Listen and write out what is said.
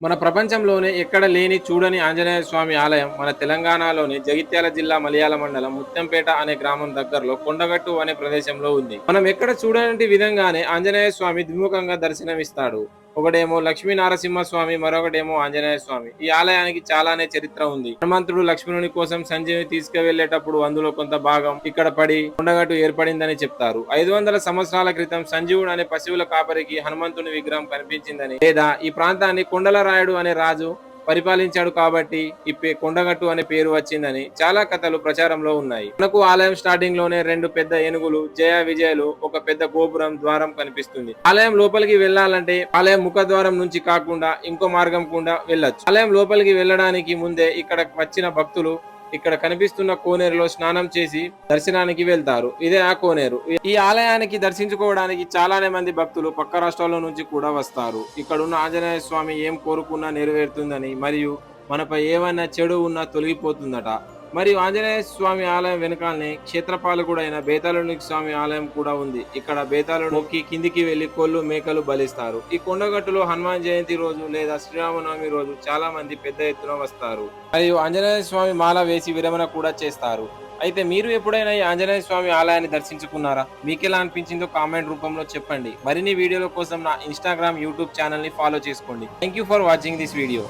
మన ప్రపంచంలోనే ఎక్కడ లేని చూడని ఆంజనేయ స్వామి ఆలయం మన తెలంగాణలోని జగిత్యాల జిల్లా మలయాళ మండలం ముత్యంపేట అనే గ్రామం దగ్గరలో కొండగట్టు అనే ప్రదేశంలో ఉంది. మనం ఎక్కడ చూడనటి విధంగానే ఆంజనేయ స్వామి ద్విముఖంగా దర్శనమిస్తాడు. ఒకడేమో లక్ష్మీ నరసింహ స్వామి, మరొకటేమో ఆంజనేయ స్వామి. ఈ ఆలయానికి చాలానే చరిత్ర ఉంది. హనుమంతుడు లక్ష్మణుని కోసం సంజీవిని తీసుకువెళ్లేటప్పుడు అందులో కొంత భాగం ఇక్కడ పడి కొండగట్టు ఏర్పడిందని చెప్తారు. 500 సంవత్సరాల క్రితం సంజీవుడు అనే పశువుల కాపరికి హనుమంతుని విగ్రహం కనిపించిందని, లేదా ఈ ప్రాంతాన్ని కొండలరాయుడు అనే రాజు పరిపాలించాడు కాబట్టి కొండగట్టు అనే పేరు వచ్చిందని చాలా కథలు ప్రచారంలో ఉన్నాయి. మనకు ఆలయం స్టార్టింగ్ లోనే రెండు పెద్ద ఏనుగులు జయ విజయలు, ఒక పెద్ద గోపురం ద్వారం కనిపిస్తుంది. ఆలయం లోపలికి వెళ్లాలంటే ఆలయం ముఖద్వారం నుంచి కాకుండా ఇంకో మార్గం కూడా వెళ్ళొచ్చు. ఆలయం లోపలికి వెళ్ళడానికి ముందే ఇక్కడ వచ్చిన భక్తులు ఇక్కడ కనిపిస్తున్న కోనేరులో స్నానం చేసి దర్శనానికి వెళ్తారు. ఇదే ఆ కోనేరు. ఈ ఆలయానికి దర్శించుకోవడానికి చాలానే మంది భక్తులు పక్క రాష్ట్రాల నుంచి కూడా వస్తారు. ఇక్కడున్న ఆంజనేయ స్వామి ఏం కోరుకున్నా నెరవేరుతుందని, మరియు మనపై ఏమైనా చెడు ఉన్నా తొలగిపోతుందట. మరియు ఆంజనేయ స్వామి ఆలయం వెనకాలనే క్షేత్రపాలకుడైన బేతాళుని స్వామి ఆలయం కూడా ఉంది. ఇక్కడ బేతాళుడు మొక్కి కిందికి వెళ్లి కోళ్లు మేకలు బలిస్తారు. ఈ కొండగట్టులో హనుమాన్ జయంతి రోజు లేదా శ్రీరామనవమి రోజు చాలా మంది పెద్ద ఎత్తున వస్తారు. మరియు ఆంజనేయ స్వామి మాల వేసి విరమణ కూడా చేస్తారు. అయితే మీరు ఎప్పుడైనా ఈ ఆంజనేయ స్వామి ఆలయాన్ని దర్శించుకున్నారా? మీకెలా అనిపించిందో కామెంట్ రూపంలో చెప్పండి. మరిన్ని వీడియోల కోసం నా ఇన్స్టాగ్రామ్, యూట్యూబ్ ఛానల్ ని ఫాలో చేసుకోండి. Thank you for watching this video.